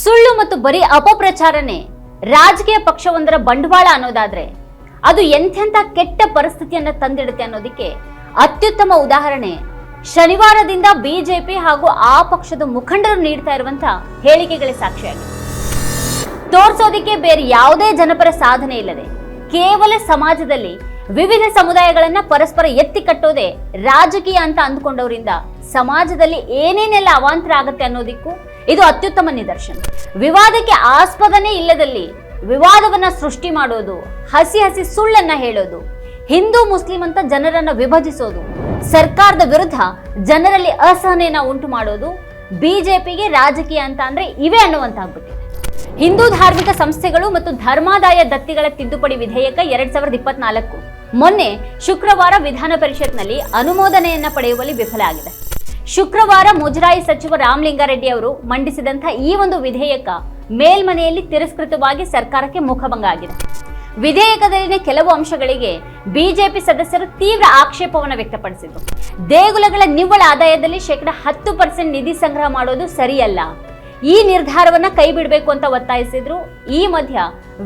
ಸುಳ್ಳು ಮತ್ತು ಬರೀ ಅಪಪ್ರಚಾರನೆ ರಾಜಕೀಯ ಪಕ್ಷವೊಂದರ ಬಂಡವಾಳ ಅನ್ನೋದಾದ್ರೆ ಅದು ಎಂತೆಂಥ ಕೆಟ್ಟ ಪರಿಸ್ಥಿತಿಯನ್ನ ತಂದಿಡುತ್ತೆ ಅನ್ನೋದಕ್ಕೆ ಅತ್ಯುತ್ತಮ ಉದಾಹರಣೆ ಶನಿವಾರದಿಂದ ಬಿಜೆಪಿ ಹಾಗೂ ಆ ಪಕ್ಷದ ಮುಖಂಡರು ನೀಡ್ತಾ ಇರುವಂತಹ ಹೇಳಿಕೆಗಳೇ ಸಾಕ್ಷಿಯಾಗಿದೆ. ತೋರ್ಸೋದಿಕ್ಕೆ ಬೇರೆ ಯಾವುದೇ ಜನಪರ ಸಾಧನೆ ಇಲ್ಲದೆ ಕೇವಲ ಸಮಾಜದಲ್ಲಿ ವಿವಿಧ ಸಮುದಾಯಗಳನ್ನ ಪರಸ್ಪರ ಎತ್ತಿ ಕಟ್ಟೋದೇ ರಾಜಕೀಯ ಅಂತ ಅಂದ್ಕೊಂಡವರಿಂದ ಸಮಾಜದಲ್ಲಿ ಏನೇನೆಲ್ಲ ಅವಾಂತರ ಆಗತ್ತೆ ಅನ್ನೋದಕ್ಕೂ ಇದು ಅತ್ಯುತ್ತಮ ನಿದರ್ಶನ. ವಿವಾದಕ್ಕೆ ಆಸ್ಪದನೇ ಇಲ್ಲದಲ್ಲಿ ವಿವಾದವನ್ನ ಸೃಷ್ಟಿ ಮಾಡೋದು, ಹಸಿ ಹಸಿ ಸುಳ್ಳನ್ನ ಹೇಳೋದು, ಹಿಂದೂ ಮುಸ್ಲಿಂ ಅಂತ ಜನರನ್ನ ವಿಭಜಿಸೋದು, ಸರ್ಕಾರದ ವಿರುದ್ಧ ಜನರಲ್ಲಿ ಅಸಹನೆಯನ್ನ ಉಂಟು ಮಾಡೋದು ಬಿಜೆಪಿಗೆ ರಾಜಕೀಯ ಅಂತ ಅಂದ್ರೆ ಇವೇ ಅನ್ನುವಂತಾಗ್ಬಿಟ್ಟಿದೆ. ಹಿಂದೂ ಧಾರ್ಮಿಕ ಸಂಸ್ಥೆಗಳು ಮತ್ತು ಧರ್ಮಾದಾಯ ದತ್ತಿಗಳ ತಿದ್ದುಪಡಿ ವಿಧೇಯಕ 2024 ಮೊನ್ನೆ ಶುಕ್ರವಾರ ವಿಧಾನ ಪರಿಷತ್ನಲ್ಲಿ ಅನುಮೋದನೆಯನ್ನ ಪಡೆಯುವಲ್ಲಿ ವಿಫಲ ಆಗಿದೆ. ಶುಕ್ರವಾರ ಮುಜರಾಯಿ ಸಚಿವ ರಾಮಲಿಂಗಾರೆಡ್ಡಿ ಅವರು ಮಂಡಿಸಿದಂತಹ ಈ ಒಂದು ವಿಧೇಯಕ ಮೇಲ್ಮನೆಯಲ್ಲಿ ತಿರಸ್ಕೃತವಾಗಿ ಸರ್ಕಾರಕ್ಕೆ ಮುಖಭಂಗ ಆಗಿದೆ. ವಿಧೇಯಕದಲ್ಲಿನ ಕೆಲವು ಅಂಶಗಳಿಗೆ ಬಿಜೆಪಿ ಸದಸ್ಯರು ತೀವ್ರ ಆಕ್ಷೇಪವನ್ನು ವ್ಯಕ್ತಪಡಿಸಿದರು. ದೇಗುಲಗಳ ನಿವ್ವಳ ಆದಾಯದಲ್ಲಿ 10% ನಿಧಿ ಸಂಗ್ರಹ ಮಾಡೋದು ಸರಿಯಲ್ಲ, ಈ ನಿರ್ಧಾರವನ್ನ ಕೈ ಬಿಡಬೇಕು ಅಂತ ಒತ್ತಾಯಿಸಿದ್ರು. ಈ ಮಧ್ಯ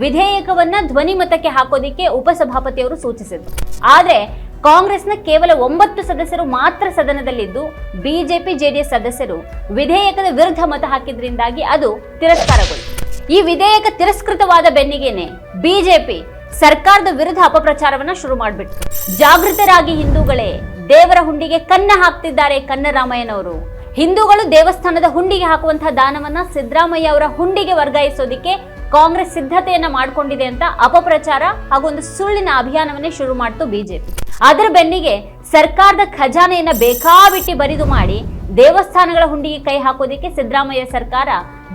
ವಿಧೇಯಕವನ್ನ ಧ್ವನಿಮತಕ್ಕೆ ಹಾಕೋದಿಕ್ಕೆ ಉಪಸಭಾಪತಿಯವರು ಸೂಚಿಸಿದ್ರು. ಆದ್ರೆ ಕಾಂಗ್ರೆಸ್ನ ಕೇವಲ 9 ಸದಸ್ಯರು ಮಾತ್ರ ಸದನದಲ್ಲಿದ್ದು ಬಿಜೆಪಿ ಜೆಡಿಎಸ್ ಸದಸ್ಯರು ವಿಧೇಯಕದ ವಿರುದ್ಧ ಮತ ಹಾಕಿದ್ರಿಂದಾಗಿ ಅದು ತಿರಸ್ಕಾರಗೊಂಡಿತು. ಈ ವಿಧೇಯಕ ತಿರಸ್ಕೃತವಾದ ಬೆನ್ನಿಗೆನೆ ಬಿಜೆಪಿ ಸರ್ಕಾರದ ವಿರುದ್ಧ ಅಪಪ್ರಚಾರವನ್ನ ಶುರು ಮಾಡಿಬಿಟ್ಟು, ಜಾಗೃತರಾಗಿ ಹಿಂದೂಗಳೇ, ದೇವರ ಹುಂಡಿಗೆ ಕನ್ನ ಹಾಕ್ತಿದ್ದಾರೆ ಕನ್ನರಾಮಯ್ಯನವರು, ಹಿಂದೂಗಳು ದೇವಸ್ಥಾನದ ಹುಂಡಿಗೆ ಹಾಕುವಂತಹ ದಾನವನ್ನ ಸಿದ್ದರಾಮಯ್ಯ ಅವರ ಹುಂಡಿಗೆ ವರ್ಗಾಯಿಸೋದಿಕ್ಕೆ ಕಾಂಗ್ರೆಸ್ ಸಿದ್ಧತೆಯನ್ನ ಮಾಡಿಕೊಂಡಿದೆ ಅಂತ ಅಪಪ್ರಚಾರ ಹಾಗೂ ಒಂದು ಸುಳ್ಳಿನ ಅಭಿಯಾನವನ್ನೇ ಶುರು ಮಾಡಿತು ಬಿಜೆಪಿ. ಅದರ ಬೆನ್ನಿಗೆ ಸರ್ಕಾರದ ಖಜಾನೆಯನ್ನ ಬೇಕಾಬಿಟ್ಟಿ ಬರಿದು ಮಾಡಿ ದೇವಸ್ಥಾನಗಳ ಹುಂಡಿಗೆ ಕೈ ಹಾಕೋದಿಕ್ಕೆ ಸಿದ್ದರಾಮಯ್ಯ ಸರ್ಕಾರ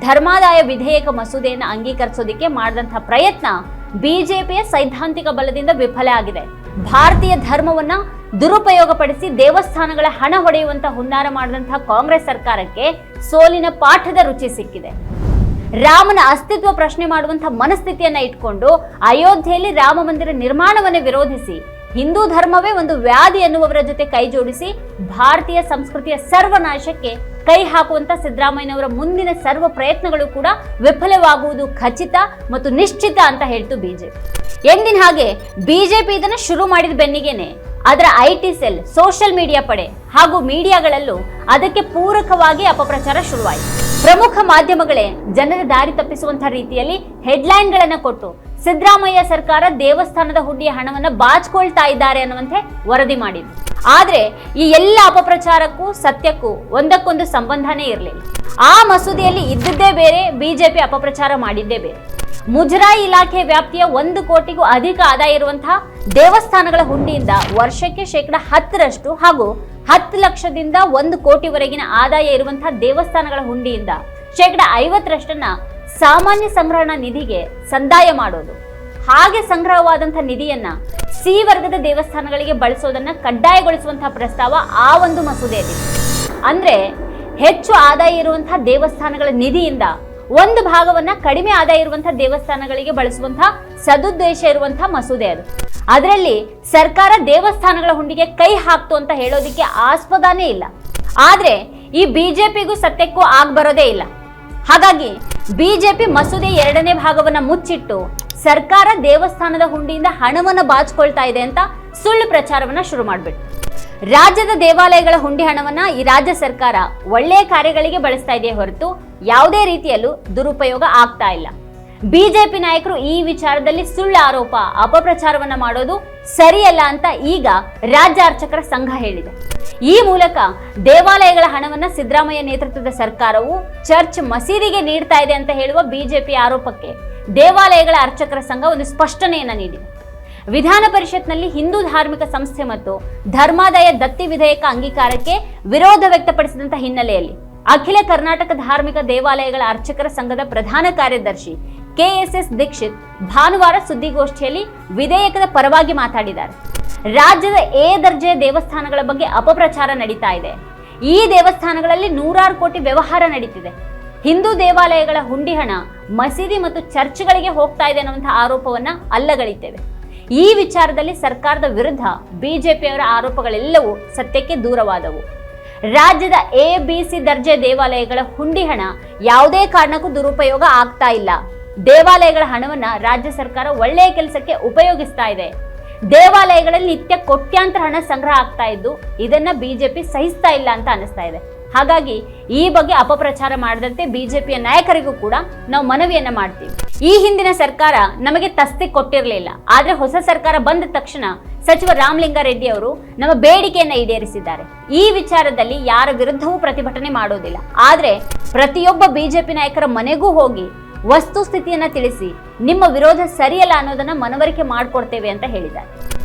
ಧರ್ಮಾದಾಯ ವಿಧೇಯಕ ಮಸೂದೆಯನ್ನು ಅಂಗೀಕರಿಸೋದಿಕ್ಕೆ ಮಾಡಿದಂತಹ ಪ್ರಯತ್ನ ಬಿಜೆಪಿಯ ಸೈದ್ಧಾಂತಿಕ ಬಲದಿಂದ ವಿಫಲ ಆಗಿದೆ. ಭಾರತೀಯ ಧರ್ಮವನ್ನ ದುರುಪಯೋಗಪಡಿಸಿ ದೇವಸ್ಥಾನಗಳ ಹಣ ಹೊಡೆಯುವಂತಹ ಹುನ್ನಾರ ಮಾಡಿದಂತಹ ಕಾಂಗ್ರೆಸ್ ಸರ್ಕಾರಕ್ಕೆ ಸೋಲಿನ ಪಾಠದ ರುಚಿ ಸಿಕ್ಕಿದೆ. ರಾಮನ ಅಸ್ತಿತ್ವ ಪ್ರಶ್ನೆ ಮಾಡುವಂತಹ ಮನಸ್ಥಿತಿಯನ್ನ ಇಟ್ಕೊಂಡು ಅಯೋಧ್ಯೆಯಲ್ಲಿ ರಾಮ ಮಂದಿರ ನಿರ್ಮಾಣವನ್ನೇ ವಿರೋಧಿಸಿ ಹಿಂದೂ ಧರ್ಮವೇ ಒಂದು ವ್ಯಾಧಿ ಎನ್ನುವವರ ಜೊತೆ ಕೈ ಜೋಡಿಸಿ ಭಾರತೀಯ ಸಂಸ್ಕೃತಿಯ ಸರ್ವನಾಶಕ್ಕೆ ಕೈ ಹಾಕುವಂತ ಸಿದ್ದರಾಮಯ್ಯನವರ ಮುಂದಿನ ಸರ್ವ ಪ್ರಯತ್ನಗಳು ಕೂಡ ವಿಫಲವಾಗುವುದು ಖಚಿತ ಮತ್ತು ನಿಶ್ಚಿತ ಅಂತ ಹೇಳ್ತು ಬಿಜೆಪಿ. ಎಂದಿನ ಹಾಗೆ ಬಿಜೆಪಿ ಇದನ್ನ ಶುರು ಮಾಡಿದ ಬೆನ್ನಿಗೆನೆ ಅದರ ಐಟಿ ಸೆಲ್, ಸೋಷಿಯಲ್ ಮೀಡಿಯಾ ಪಡೆ ಹಾಗೂ ಮೀಡಿಯಾಗಳಲ್ಲೂ ಅದಕ್ಕೆ ಪೂರಕವಾಗಿ ಅಪಪ್ರಚಾರ ಶುರುವಾಯಿತು. ಪ್ರಮುಖ ಮಾಧ್ಯಮಗಳೇ ಜನರ ದಾರಿ ತಪ್ಪಿಸುವಂತಹ ರೀತಿಯಲ್ಲಿ ಹೆಡ್ಲೈನ್ಗಳನ್ನ ಕೊಟ್ಟು ಸಿದ್ದರಾಮಯ್ಯ ಸರ್ಕಾರ ದೇವಸ್ಥಾನದ ಹುಂಡಿಯ ಹಣವನ್ನ ಬಾಚಿಕೊಳ್ತಾ ಇದ್ದಾರೆ ಅನ್ನುವಂತೆ ವರದಿ ಮಾಡಿದ್ರು. ಆದ್ರೆ ಈ ಎಲ್ಲ ಅಪಪ್ರಚಾರಕ್ಕೂ ಸತ್ಯಕ್ಕೂ ಒಂದಕ್ಕೊಂದು ಸಂಬಂಧನೇ ಇರಲಿಲ್ಲ. ಆ ಮಸೂದೆಯಲ್ಲಿ ಇದ್ದದ್ದೇ ಬೇರೆ, ಬಿಜೆಪಿ ಅಪಪ್ರಚಾರ ಮಾಡಿದ್ದೇ ಬೇರೆ. ಮುಜರಾಯಿ ಇಲಾಖೆ ವ್ಯಾಪ್ತಿಯ 1 ಕೋಟಿಗೂ ಅಧಿಕ ಆದಾಯ ಇರುವಂತಹ ದೇವಸ್ಥಾನಗಳ ಹುಂಡಿಯಿಂದ ವರ್ಷಕ್ಕೆ 10% ಹಾಗೂ 10 ಲಕ್ಷದಿಂದ 1 ಕೋಟಿವರೆಗಿನ ಆದಾಯ ಇರುವಂತಹ ದೇವಸ್ಥಾನಗಳ ಹುಂಡಿಯಿಂದ 50%ನ್ನ ಸಾಮಾನ್ಯ ಸಂಗ್ರಹಣಾ ನಿಧಿಗೆ ಸಂದಾಯ ಮಾಡೋದು, ಹಾಗೆ ಸಂಗ್ರಹವಾದಂತಹ ನಿಧಿಯನ್ನ ಸಿ ವರ್ಗದ ದೇವಸ್ಥಾನಗಳಿಗೆ ಬಳಸೋದನ್ನ ಕಡ್ಡಾಯಗೊಳಿಸುವಂತಹ ಪ್ರಸ್ತಾವ ಆ ಒಂದು ಮಸೂದೆಯಲ್ಲಿ. ಅಂದ್ರೆ ಹೆಚ್ಚು ಆದಾಯ ಇರುವಂತಹ ದೇವಸ್ಥಾನಗಳ ನಿಧಿಯಿಂದ ಒಂದು ಭಾಗವನ್ನ ಕಡಿಮೆ ಆದಾಯ ಇರುವಂತಹ ದೇವಸ್ಥಾನಗಳಿಗೆ ಬಳಸುವಂತಹ ಸದುದ್ದೇಶ ಇರುವಂತಹ ಮಸೂದೆ ಅದು. ಅದರಲ್ಲಿ ಸರ್ಕಾರ ದೇವಸ್ಥಾನಗಳ ಹುಂಡಿಗೆ ಕೈ ಹಾಕ್ತು ಅಂತ ಹೇಳೋದಿಕ್ಕೆ ಆಸ್ಪದನೇ ಇಲ್ಲ. ಆದ್ರೆ ಈ ಬಿಜೆಪಿಗೂ ಸತ್ಯಕ್ಕೂ ಆಗ್ಬರೋದೇ ಇಲ್ಲ. ಹಾಗಾಗಿ ಬಿಜೆಪಿ ಮಸೂದೆ 2ನೇ ಭಾಗವನ್ನ ಮುಚ್ಚಿಟ್ಟು ಸರ್ಕಾರ ದೇವಸ್ಥಾನದ ಹುಂಡಿಯಿಂದ ಹಣವನ್ನ ಬಾಚಿಕೊಳ್ತಾ ಇದೆ ಅಂತ ಸುಳ್ಳು ಪ್ರಚಾರವನ್ನ ಶುರು ಮಾಡಿಬಿಟ್ಟು ರಾಜ್ಯದ ದೇವಾಲಯಗಳ ಹುಂಡಿ ಹಣವನ್ನ ಈ ರಾಜ್ಯ ಸರ್ಕಾರ ಒಳ್ಳೆಯ ಕಾರ್ಯಗಳಿಗೆ ಬಳಸ್ತಾ ಇದೆಯೇ ಹೊರತು ಯಾವುದೇ ರೀತಿಯಲ್ಲೂ ದುರುಪಯೋಗ ಆಗ್ತಾ ಇಲ್ಲ. ಬಿಜೆಪಿ ನಾಯಕರು ಈ ವಿಚಾರದಲ್ಲಿ ಸುಳ್ಳು ಆರೋಪ, ಅಪಪ್ರಚಾರವನ್ನ ಮಾಡೋದು ಸರಿಯಲ್ಲ ಅಂತ ಈಗ ರಾಜ್ಯ ಅರ್ಚಕರ ಸಂಘ ಹೇಳಿದೆ. ಈ ಮೂಲಕ ದೇವಾಲಯಗಳ ಹಣವನ್ನ ಸಿದ್ದರಾಮಯ್ಯ ನೇತೃತ್ವದ ಸರ್ಕಾರವು ಚರ್ಚ್, ಮಸೀದಿಗೆ ನೀಡ್ತಾ ಇದೆ ಅಂತ ಹೇಳುವ ಬಿಜೆಪಿ ಆರೋಪಕ್ಕೆ ದೇವಾಲಯಗಳ ಅರ್ಚಕರ ಸಂಘ ಒಂದು ಸ್ಪಷ್ಟನೆಯನ್ನ ನೀಡಿದೆ. ವಿಧಾನ ಪರಿಷತ್ನಲ್ಲಿ ಹಿಂದೂ ಧಾರ್ಮಿಕ ಸಂಸ್ಥೆ ಮತ್ತು ಧರ್ಮಾದಾಯ ದತ್ತಿ ವಿಧೇಯಕ ಅಂಗೀಕಾರಕ್ಕೆ ವಿರೋಧ ವ್ಯಕ್ತಪಡಿಸಿದಂತ ಹಿನ್ನೆಲೆಯಲ್ಲಿ ಅಖಿಲ ಕರ್ನಾಟಕ ಧಾರ್ಮಿಕ ದೇವಾಲಯಗಳ ಅರ್ಚಕರ ಸಂಘದ ಪ್ರಧಾನ ಕಾರ್ಯದರ್ಶಿ KSS ದೀಕ್ಷಿತ್ ಭಾನುವಾರ ಸುದ್ದಿಗೋಷ್ಠಿಯಲ್ಲಿ ವಿಧೇಯಕದ ಪರವಾಗಿ ಮಾತಾಡಿದ್ದಾರೆ. ರಾಜ್ಯದ ಎ ದರ್ಜೆಯ ದೇವಸ್ಥಾನಗಳ ಬಗ್ಗೆ ಅಪಪ್ರಚಾರ ನಡೀತಾ ಇದೆ. ಈ ದೇವಸ್ಥಾನಗಳಲ್ಲಿ 100 ಕೋಟಿ ವ್ಯವಹಾರ ನಡೀತಿದೆ. ಹಿಂದೂ ದೇವಾಲಯಗಳ ಹುಂಡಿ ಹಣ ಮಸೀದಿ ಮತ್ತು ಚರ್ಚ್ಗಳಿಗೆ ಹೋಗ್ತಾ ಇದೆ ಅನ್ನುವಂತಹ ಆರೋಪವನ್ನ ಅಲ್ಲಗಳೆಯುತ್ತೇವೆ. ಈ ವಿಚಾರದಲ್ಲಿ ಸರ್ಕಾರದ ವಿರುದ್ಧ ಬಿಜೆಪಿಯವರ ಆರೋಪಗಳೆಲ್ಲವೂ ಸತ್ಯಕ್ಕೆ ದೂರವಾದವು. ರಾಜ್ಯದ ABC ದರ್ಜೆ ದೇವಾಲಯಗಳ ಹುಂಡಿ ಹಣ ಯಾವುದೇ ಕಾರಣಕ್ಕೂ ದುರುಪಯೋಗ ಆಗ್ತಾ ಇಲ್ಲ. ದೇವಾಲಯಗಳ ಹಣವನ್ನ ರಾಜ್ಯ ಸರ್ಕಾರ ಒಳ್ಳೆಯ ಕೆಲಸಕ್ಕೆ ಉಪಯೋಗಿಸ್ತಾ ಇದೆ. ದೇವಾಲಯಗಳಲ್ಲಿ ನಿತ್ಯ ಕೋಟ್ಯಾಂತರ ಹಣ ಸಂಗ್ರಹ ಆಗ್ತಾ ಇದ್ದು ಇದನ್ನ ಬಿಜೆಪಿ ಸಹಿಸ್ತಾ ಇಲ್ಲ ಅಂತ ಅನಿಸ್ತಾ ಇದೆ. ಹಾಗಾಗಿ ಈ ಬಗ್ಗೆ ಅಪಪ್ರಚಾರ ಮಾಡದಂತೆ ಬಿಜೆಪಿಯ ನಾಯಕರಿಗೂ ಕೂಡ ನಾವು ಮನವಿಯನ್ನ ಮಾಡ್ತೀವಿ. ಈ ಹಿಂದಿನ ಸರ್ಕಾರ ನಮಗೆ ತಸ್ತಿ ಕೊಟ್ಟಿರಲಿಲ್ಲ, ಆದ್ರೆ ಹೊಸ ಸರ್ಕಾರ ಬಂದ ತಕ್ಷಣ ಸಚಿವ ರಾಮಲಿಂಗಾರೆಡ್ಡಿ ಅವರು ನಮ್ಮ ಬೇಡಿಕೆಯನ್ನ ಈಡೇರಿಸಿದ್ದಾರೆ. ಈ ವಿಚಾರದಲ್ಲಿ ಯಾರ ವಿರುದ್ಧವೂ ಪ್ರತಿಭಟನೆ ಮಾಡೋದಿಲ್ಲ, ಆದ್ರೆ ಪ್ರತಿಯೊಬ್ಬ ಬಿಜೆಪಿ ನಾಯಕರ ಮನೆಗೂ ಹೋಗಿ ವಸ್ತುಸ್ಥಿತಿಯನ್ನ ತಿಳಿಸಿ ನಿಮ್ಮ ವಿರೋಧ ಸರಿಯಲ್ಲ ಅನ್ನೋದನ್ನ ಮನವರಿಕೆ ಮಾಡಿಕೊಡ್ತೇವೆ ಅಂತ ಹೇಳಿದ್ದಾರೆ.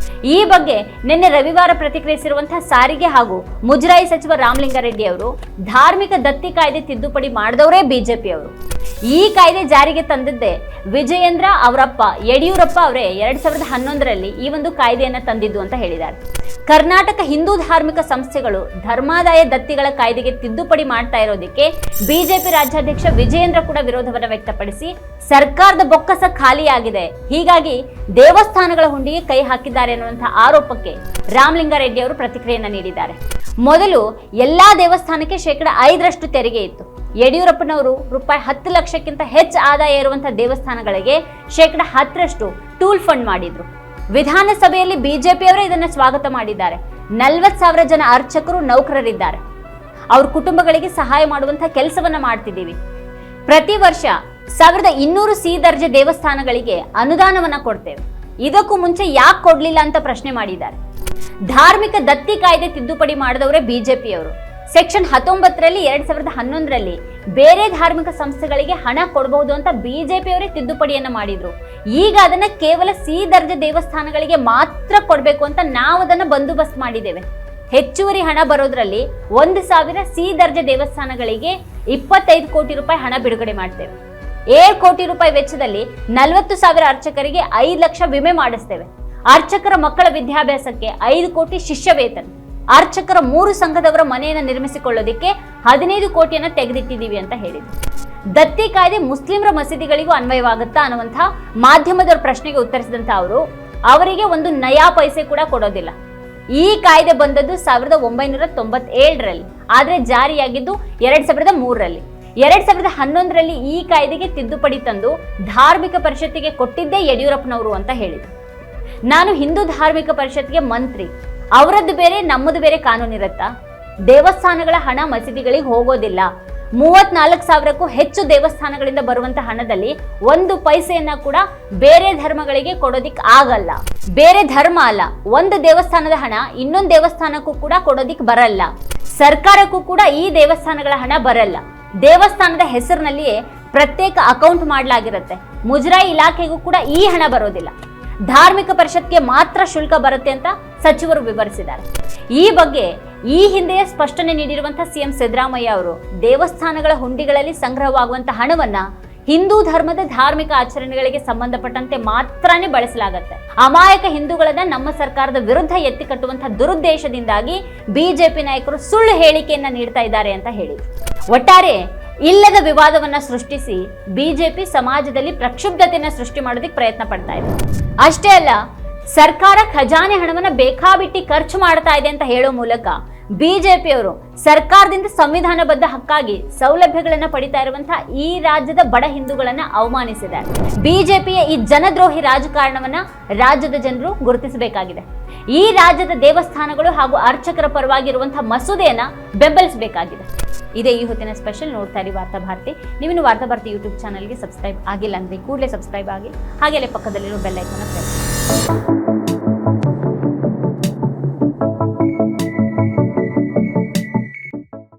ಈ ಬಗ್ಗೆ ನಿನ್ನೆ ರವಿವಾರ ಪ್ರತಿಕ್ರಿಯಿಸಿರುವಂತಹ ಸಾರಿಗೆ ಹಾಗೂ ಮುಜರಾಯಿ ಸಚಿವ ರಾಮಲಿಂಗಾರೆಡ್ಡಿ ಅವರು ಧಾರ್ಮಿಕ ದತ್ತಿ ಕಾಯ್ದೆ ತಿದ್ದುಪಡಿ ಮಾಡಿದವರೇ ಬಿಜೆಪಿ ಅವರು. ಈ ಕಾಯ್ದೆ ಜಾರಿಗೆ ತಂದಿದ್ದೆ ವಿಜಯೇಂದ್ರ ಅವರಪ್ಪ ಯಡಿಯೂರಪ್ಪ ಅವರೇ 2011ರಲ್ಲಿ ಈ ಒಂದು ಕಾಯ್ದೆಯನ್ನ ತಂದಿದ್ದು ಅಂತ ಹೇಳಿದ್ದಾರೆ. ಕರ್ನಾಟಕ ಹಿಂದೂ ಧಾರ್ಮಿಕ ಸಂಸ್ಥೆಗಳು ಧರ್ಮಾದಾಯ ದತ್ತಿಗಳ ಕಾಯ್ದೆಗೆ ತಿದ್ದುಪಡಿ ಮಾಡ್ತಾ ಇರೋದಕ್ಕೆ ಬಿಜೆಪಿ ರಾಜ್ಯಾಧ್ಯಕ್ಷ ವಿಜಯೇಂದ್ರ ಕೂಡ ವಿರೋಧವನ್ನು ವ್ಯಕ್ತಪಡಿಸಿ ಸರ್ಕಾರದ ಬೊಕ್ಕಸ ಖಾಲಿಯಾಗಿದೆ, ಹೀಗಾಗಿ ದೇವಸ್ಥಾನಗಳ ಹುಂಡಿಗೆ ಕೈ ಹಾಕಿದ್ದಾರೆ ಅನ್ನುವಂತಹ ಆರೋಪಕ್ಕೆ ರಾಮಲಿಂಗಾರೆಡ್ಡಿ ಅವರು ಪ್ರತಿಕ್ರಿಯೆಯನ್ನ ನೀಡಿದ್ದಾರೆ. ಮೊದಲು ಎಲ್ಲಾ ದೇವಸ್ಥಾನಕ್ಕೆ 5% ತೆರಿಗೆ ಇತ್ತು. ಯಡಿಯೂರಪ್ಪನವರು ರೂಪಾಯಿ 10 ಲಕ್ಷಕ್ಕಿಂತ ಹೆಚ್ಚು ಆದಾಯ ಇರುವಂತಹ ದೇವಸ್ಥಾನಗಳಿಗೆ 10% ಟೂಲ್ ಫಂಡ್ ಮಾಡಿದ್ರು. ವಿಧಾನಸಭೆಯಲ್ಲಿ ಬಿಜೆಪಿಯವರೇ ಇದನ್ನ ಸ್ವಾಗತ ಮಾಡಿದ್ದಾರೆ. 40,000 ಜನ ಅರ್ಚಕರು ನೌಕರರಿದ್ದಾರೆ. ಅವ್ರ ಕುಟುಂಬಗಳಿಗೆ ಸಹಾಯ ಮಾಡುವಂತಹ ಕೆಲಸವನ್ನ ಮಾಡ್ತಿದ್ದೀವಿ. ಪ್ರತಿ ವರ್ಷ 1200 ಸಿ ದರ್ಜೆ ದೇವಸ್ಥಾನಗಳಿಗೆ ಅನುದಾನವನ್ನ ಕೊಡ್ತೇವೆ. ಇದಕ್ಕೂ ಮುಂಚೆ ಯಾಕೆ ಕೊಡ್ಲಿಲ್ಲ ಅಂತ ಪ್ರಶ್ನೆ ಮಾಡಿದ್ದಾರೆ. ಧಾರ್ಮಿಕ ದತ್ತಿ ಕಾಯ್ದೆ ತಿದ್ದುಪಡಿ ಮಾಡಿದವರೇ ಬಿಜೆಪಿಯವರು. ಸೆಕ್ಷನ್ 19ರಲ್ಲಿ 2011ರಲ್ಲಿ ಬೇರೆ ಧಾರ್ಮಿಕ ಸಂಸ್ಥೆಗಳಿಗೆ ಹಣ ಕೊಡಬಹುದು ಅಂತ ಬಿಜೆಪಿಯವರೇ ತಿದ್ದುಪಡಿಯನ್ನ ಮಾಡಿದ್ರು. ಈಗ ಅದನ್ನ ಕೇವಲ ಸಿ ದರ್ಜೆ ದೇವಸ್ಥಾನಗಳಿಗೆ ಮಾತ್ರ ಕೊಡಬೇಕು ಅಂತ ನಾವು ಅದನ್ನ ಬಂದೋಬಸ್ತ್ ಮಾಡಿದ್ದೇವೆ. ಹೆಚ್ಚುವರಿ ಹಣ ಬರೋದ್ರಲ್ಲಿ 1,000 ಸಿ ದರ್ಜೆ ದೇವಸ್ಥಾನಗಳಿಗೆ 25 ಕೋಟಿ ರೂಪಾಯಿ ಹಣ ಬಿಡುಗಡೆ ಮಾಡ್ತೇವೆ. 7 ಕೋಟಿ ರೂಪಾಯಿ ವೆಚ್ಚದಲ್ಲಿ 40,000 ಅರ್ಚಕರಿಗೆ 5 ಲಕ್ಷ ವಿಮೆ ಮಾಡಿಸ್ತೇವೆ. ಅರ್ಚಕರ ಮಕ್ಕಳ ವಿದ್ಯಾಭ್ಯಾಸಕ್ಕೆ 5 ಕೋಟಿ ಶಿಷ್ಯ ವೇತನ. ಅರ್ಚಕರ 3 ಸಂಘದವರ ಮನೆಯನ್ನು ನಿರ್ಮಿಸಿಕೊಳ್ಳೋದಕ್ಕೆ 15 ಕೋಟಿಯನ್ನ ತೆಗೆದಿಟ್ಟಿದ್ದೀವಿ ಅಂತ ಹೇಳಿದ್ರು. ದತ್ತಿ ಕಾಯ್ದೆ ಮುಸ್ಲಿಮರ ಮಸೀದಿಗಳಿಗೂ ಅನ್ವಯವಾಗುತ್ತಾ ಅನ್ನುವಂತಹ ಮಾಧ್ಯಮದವರ ಪ್ರಶ್ನೆಗೆ ಉತ್ತರಿಸಿದಂತ ಅವರು ಅವರಿಗೆ ಒಂದು ನಯಾ ಪೈಸೆ ಕೂಡ ಕೊಡೋದಿಲ್ಲ. ಈ ಕಾಯ್ದೆ ಬಂದದ್ದು 1997ರಲ್ಲಿ, ಆದ್ರೆ ಜಾರಿಯಾಗಿದ್ದು 2003ರಲ್ಲಿ. 2011ರಲ್ಲಿ ಈ ಕಾಯ್ದೆಗೆ ತಿದ್ದುಪಡಿ ತಂದು ಧಾರ್ಮಿಕ ಪರಿಷತ್ತಿಗೆ ಕೊಟ್ಟಿದ್ದೇ ಯಡಿಯೂರಪ್ಪನವರು ಅಂತ ಹೇಳಿದ್ರು. ನಾನು ಹಿಂದೂ ಧಾರ್ಮಿಕ ಪರಿಷತ್ಗೆ ಮಂತ್ರಿ, ಅವರದ್ದು ಬೇರೆ ನಮ್ಮದು ಬೇರೆ ಕಾನೂನಿರುತ್ತಾ? ದೇವಸ್ಥಾನಗಳ ಹಣ ಮಸೀದಿಗಳಿಗೆ ಹೋಗೋದಿಲ್ಲ. 34,000ಕ್ಕೂ ಹೆಚ್ಚು ದೇವಸ್ಥಾನಗಳಿಂದ ಬರುವಂತ ಹಣದಲ್ಲಿ 1 ಪೈಸೆಯನ್ನ ಕೂಡ ಬೇರೆ ಧರ್ಮಗಳಿಗೆ ಕೊಡೋದಿಕ್ ಆಗಲ್ಲ. ಬೇರೆ ಧರ್ಮ ಅಲ್ಲ, ಒಂದು ದೇವಸ್ಥಾನದ ಹಣ ಇನ್ನೊಂದು ದೇವಸ್ಥಾನಕ್ಕೂ ಕೂಡ ಕೊಡೋದಿಕ್ ಬರಲ್ಲ. ಸರ್ಕಾರಕ್ಕೂ ಕೂಡ ಈ ದೇವಸ್ಥಾನಗಳ ಹಣ ಬರಲ್ಲ. ದೇವಸ್ಥಾನದ ಹೆಸರಿನಲ್ಲಿಯೇ ಪ್ರತ್ಯೇಕ ಅಕೌಂಟ್ ಮಾಡಲಾಗಿರುತ್ತೆ. ಮುಜರಾಯಿ ಇಲಾಖೆಗೂ ಕೂಡ ಈ ಹಣ ಬರೋದಿಲ್ಲ. ಧಾರ್ಮಿಕ ಪರಿಷತ್ಗೆ ಮಾತ್ರ ಶುಲ್ಕ ಬರುತ್ತೆ ಅಂತ ಸಚಿವರು ವಿವರಿಸಿದ್ದಾರೆ. ಈ ಬಗ್ಗೆ ಈ ಹಿಂದೆಯೇ ಸ್ಪಷ್ಟನೆ ನೀಡಿರುವಂತಹ ಸಿಎಂ ಸಿದ್ದರಾಮಯ್ಯ ಅವರು ದೇವಸ್ಥಾನಗಳ ಹುಂಡಿಗಳಲ್ಲಿ ಸಂಗ್ರಹವಾಗುವಂತಹ ಹಣವನ್ನ ಹಿಂದೂ ಧರ್ಮದ ಧಾರ್ಮಿಕ ಆಚರಣೆಗಳಿಗೆ ಸಂಬಂಧಪಟ್ಟಂತೆ ಮಾತ್ರನೇ ಬಳಸಲಾಗುತ್ತೆ. ಅಮಾಯಕ ಹಿಂದೂಗಳನ್ನ ನಮ್ಮ ಸರ್ಕಾರದ ವಿರುದ್ಧ ಎತ್ತಿ ಕಟ್ಟುವಂತಹ ದುರುದ್ದೇಶದಿಂದಾಗಿ ಬಿಜೆಪಿ ನಾಯಕರು ಸುಳ್ಳು ಹೇಳಿಕೆಯನ್ನ ನೀಡ್ತಾ ಇದ್ದಾರೆ ಅಂತ ಹೇಳಿದ್ರು. ಒಟ್ಟಾರೆ ಇಲ್ಲದ ವಿವಾದವನ್ನ ಸೃಷ್ಟಿಸಿ ಬಿಜೆಪಿ ಸಮಾಜದಲ್ಲಿ ಪ್ರಕ್ಷುಬ್ಧತೆಯನ್ನ ಸೃಷ್ಟಿ ಮಾಡೋದಕ್ಕೆ ಪ್ರಯತ್ನ ಪಡ್ತಾ ಇದೆ. ಅಷ್ಟೇ ಅಲ್ಲ, ಸರ್ಕಾರ ಖಜಾನೆ ಹಣವನ್ನ ಬೇಕಾಬಿಟ್ಟಿ ಖರ್ಚು ಮಾಡ್ತಾ ಇದೆ ಅಂತ ಹೇಳೋ ಮೂಲಕ ಬಿಜೆಪಿಯವರು ಸರ್ಕಾರದಿಂದ ಸಂವಿಧಾನಬದ್ಧ ಹಕ್ಕಾಗಿ ಸೌಲಭ್ಯಗಳನ್ನ ಪಡಿತಾ ಇರುವಂತಹ ಈ ರಾಜ್ಯದ ಬಡ ಹಿಂದೂಗಳನ್ನ ಅವಮಾನಿಸಿದ್ದಾರೆ. ಬಿಜೆಪಿಯ ಈ ಜನದ್ರೋಹಿ ರಾಜಕಾರಣವನ್ನ ರಾಜ್ಯದ ಜನರು ಗುರುತಿಸಬೇಕಾಗಿದೆ. ಈ ರಾಜ್ಯದ ದೇವಸ್ಥಾನಗಳು ಹಾಗೂ ಅರ್ಚಕರ ಪರವಾಗಿರುವಂತಹ ಮಸೂದೆಯನ್ನ ಬೆಂಬಲಿಸಬೇಕಾಗಿದೆ. ಇದೇ ಈ ಹೊತ್ತಿನ ಸ್ಪೆಷಲ್. ನೋಡ್ತಾ ಇರಿ ವಾರ್ತಾ ಭಾರತಿ. ನೀವಿನ್ನು ವಾರ್ತಾ ಭಾರತಿ ಯೂಟ್ಯೂಬ್ ಚಾನಲ್ಗೆ ಸಬ್ಸ್ಕ್ರೈಬ್ ಆಗಿಲ್ಲ ಅಂದ್ರೆ ಕೂಡಲೇ ಸಬ್ಸ್ಕ್ರೈಬ್ ಆಗಿ, ಹಾಗೆಯೇ ಪಕ್ಕದಲ್ಲಿರೋ ಬೆಲ್ ಐಕಾನ್ ಪ್ರೆಸ್ ಮಾಡಿ.